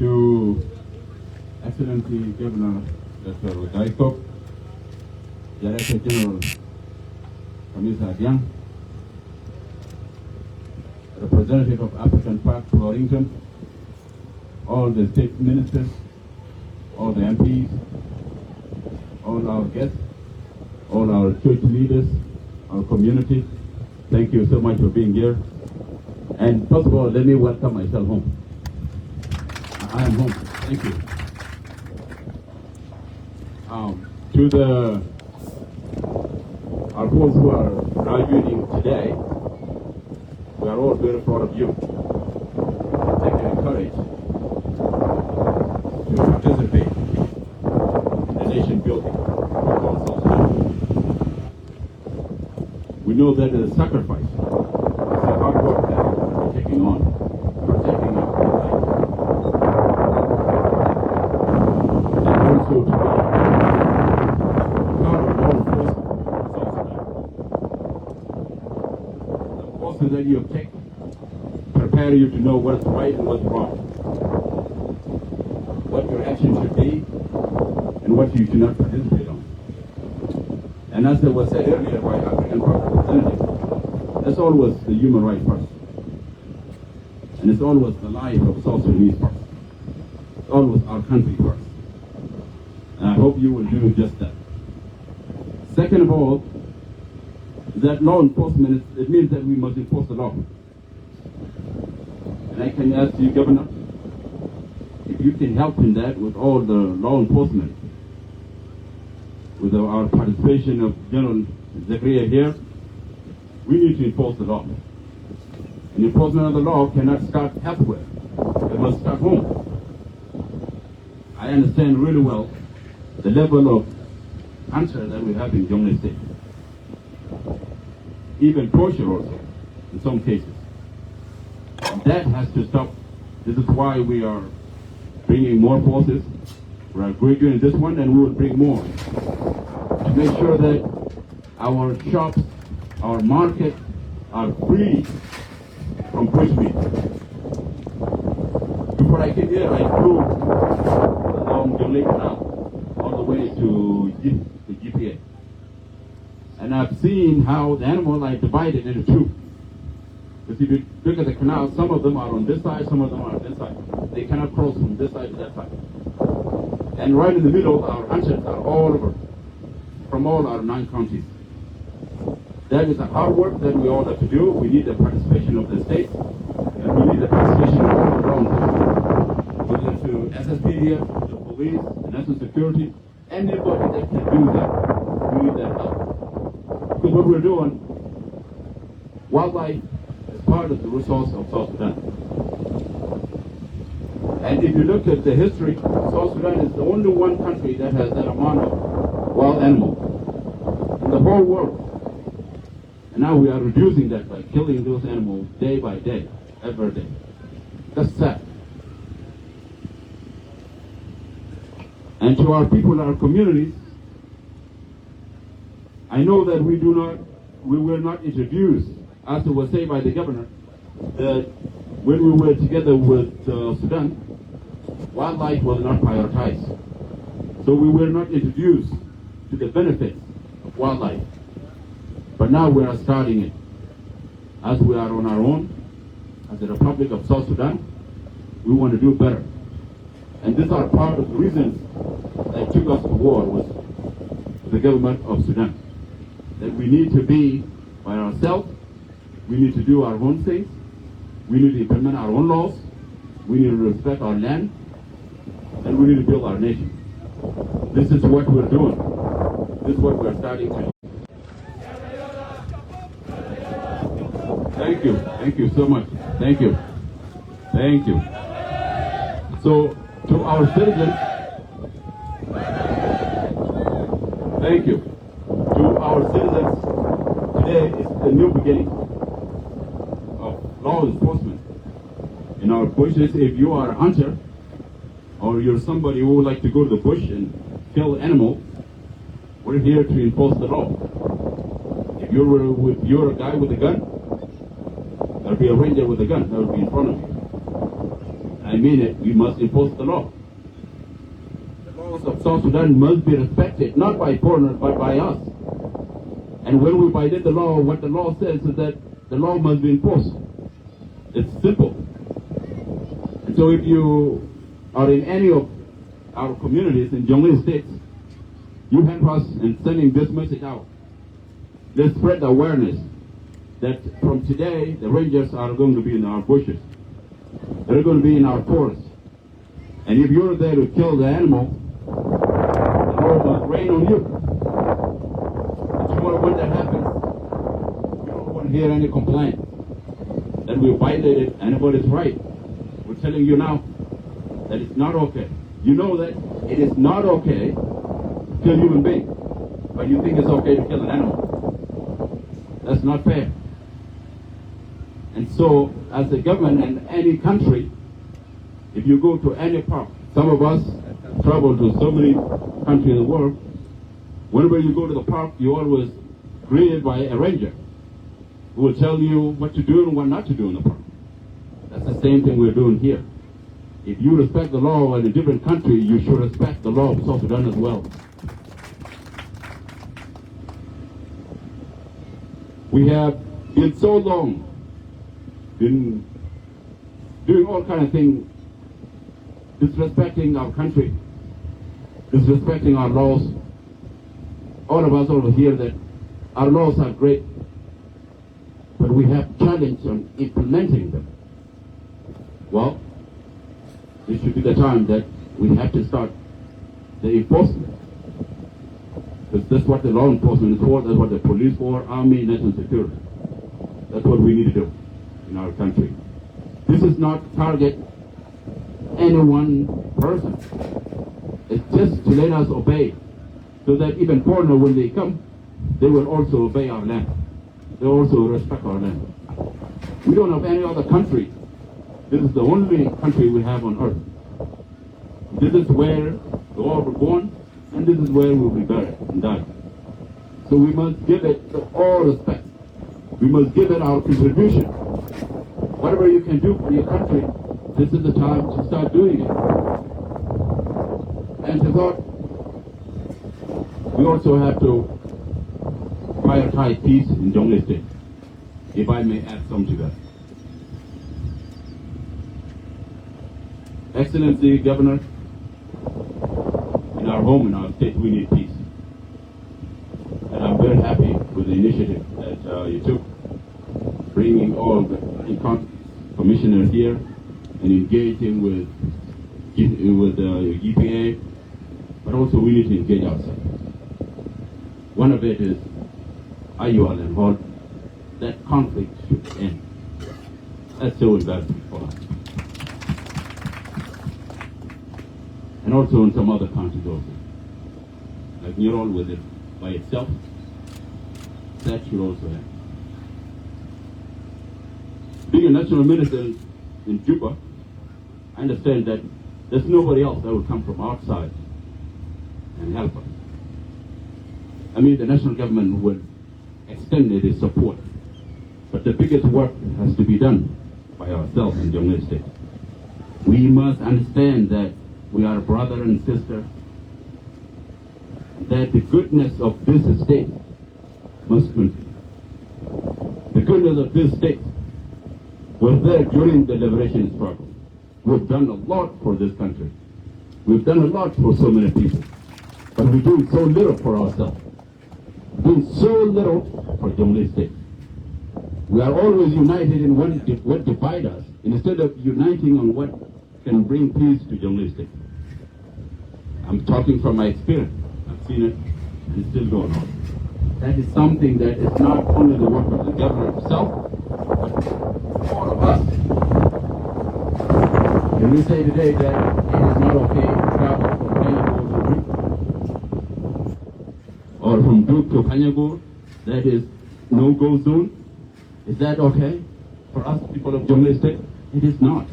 to Excellency Governor Dr. Jacob, Director General Kamisa Diang, representative of African Park Florington, all the state ministers, all the MPs, all our guests, all our church leaders, our community. Thank you so much for being here. And first of all, let me welcome myself home. I am home. Thank you. To our folks who are graduating today, we are all very proud of you. Take the courage to participate in the nation building we call South Sudan. We know that it is a sacrifice. It's a hard work that we're taking on, protecting our life. And also to be proud of law enforcement in South Sudan. The courses that you have taken prepare you to know what's right and what's wrong, what your action should be, and what you should not participate on. And as it was said earlier by African Park representative, that's always the human right first. And it's always the life of South Sudanese first. It's always our country first. And I hope you will do just that. Second of all, that law enforcement, it means that we must enforce the law. And I can ask you, Governor, if you can help in that with all the law enforcement, with our participation of General Zakaria here, we need to enforce the law. And enforcement of the law cannot start elsewhere. It must start home. I understand really well the level of answer that we have in Jonglei State. Even torture also, in some cases. And that has to stop. This is why we are bringing more forces. We are graduating this one, and we will bring more to make sure that our shops, our markets are free from bushmeat. Before I came here, I flew along Jonglei Canal all the way to the GPA. And I've seen how the animals are divided into two. Because if you look at the canal, some of them are on this side, some of them are on this side. They cannot cross from this side to that side. And right in the middle, our ranchers are all over, from all our 9 counties. That is a hard work that we all have to do. We need the participation of the states, and we need the participation of all around, whether to SSPDF, the police, the national security, anybody that can do that. We need that help. Because what we're doing, wildlife is part of the resource of South Sudan. And if you look at the history, South Sudan is the only one country that has that amount of wild animals in the whole world. And now we are reducing that by killing those animals day by day, every day. That's sad. And to our people, our communities, I know that we were not introduced, as it was said by the governor, that when we were together with Sudan, wildlife was not prioritized. So we were not introduced to the benefits of wildlife. But now we are starting it. As we are on our own, as the Republic of South Sudan, we want to do better. And these are part of the reasons that took us to war with the government of Sudan. That we need to be by ourselves, we need to do our own things, we need to implement our own laws, we need to respect our land, and we need to build our nation. This is what we're doing. This is what we're starting to do. Thank you. Thank you so much. Thank you. Thank you. So, to our citizens, thank you. To our citizens, today is a new beginning of law enforcement. In our bushes, if you are a hunter, or you're somebody who would like to go to the bush and kill animals, we're here to enforce the law. If you're a guy with a gun, there'll be a ranger with a gun that will be in front of you. I mean it, we must enforce the law. The laws of South Sudan must be respected, not by foreigners, but by us. And when we violate the law, what the law says is that the law must be enforced. It's simple. And so if you are in any of our communities in Jonglei states, you help us in sending this message out. Let's spread the awareness that from today, the rangers are going to be in our bushes. They're going to be in our forests. And if you're there to kill the animal, the Lord will rain on you. And tomorrow when that happens, you don't want to hear any complaint that we violated anybody's right. We're telling you now that it's not okay. You know that it is not okay to kill human beings, but you think it's okay to kill an animal. That's not fair. And so, as a government in any country, if you go to any park, some of us travel to so many countries in the world, whenever you go to the park, you're always greeted by a ranger who will tell you what to do and what not to do in the park. That's the same thing we're doing here. If you respect the law in a different country, you should respect the law of South Sudan as well. We have been so long been doing all kinds of things, disrespecting our country, disrespecting our laws. All of us over here that our laws are great, but we have challenge on implementing them. Well, this should be the time that we have to start the enforcement. Because that's what the law enforcement is for, that's what the police for, army, national security. That's what we need to do in our country. This is not target any one person. It's just to let us obey, so that even foreigners, when they come, they will also obey our land. They also respect our land. We don't have any other country. This is the only country we have on earth. This is where we all were born, and this is where we'll be buried and die. So we must give it all respect. We must give it our contribution. Whatever you can do for your country, this is the time to start doing it. And to God, we also have to prioritize peace in Jonglei State, if I may add some to that. Excellency Governor, in our home, in our state, we need peace. And I'm very happy with the initiative that you took, bringing all the commissioners here and engaging with EPA, but also we need to engage ourselves. One of it is IUL and HOD, that conflict should end. That's so embarrassing for us. And also in some other countries also. Like Nirol with it by itself, that should also end. Being a national minister in Juba, I understand that there's nobody else that will come from outside and help us. I mean, the national government will extend its support, but the biggest work has to be done by ourselves in Jonglei State. We must understand that we are brother and sister, that the goodness of this state must continue. The goodness of this state was there during the liberation struggle. We've done a lot for this country. We've done a lot for so many people, but we're doing so little for ourselves. We're doing so little for Jonglei State. We are always united in what divides us, instead of uniting on what can bring peace to Jonglei State. I'm talking from my experience. I've seen it, and it's still going on. That is something that is not only the work of the governor himself, but all of us. Can we say today that it is not okay to travel from Panyagur to Duke? Or from Duke to Panyagur? That is no-go zone? Is that okay for us, people of Jonglei State? It is not.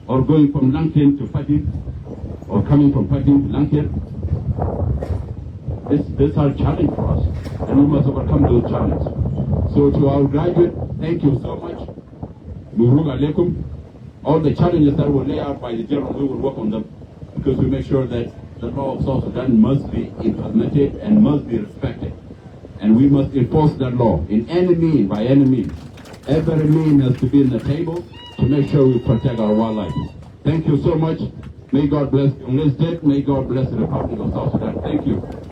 Or going from Langkien to Patin, or coming from Patin to Langkien. This is our challenge for us, and we must overcome those challenges. So to our graduate, thank you so much. Murug alaikum. all the challenges that were laid out by the general, we will work on them because we make sure that the law of South Sudan must be implemented and must be respected. And we must enforce that law in any means, by any means. Every means has to be on the table to make sure we protect our wildlife. Thank you so much. May God bless Jonglei State. May God bless the Republic of South Sudan. Thank you.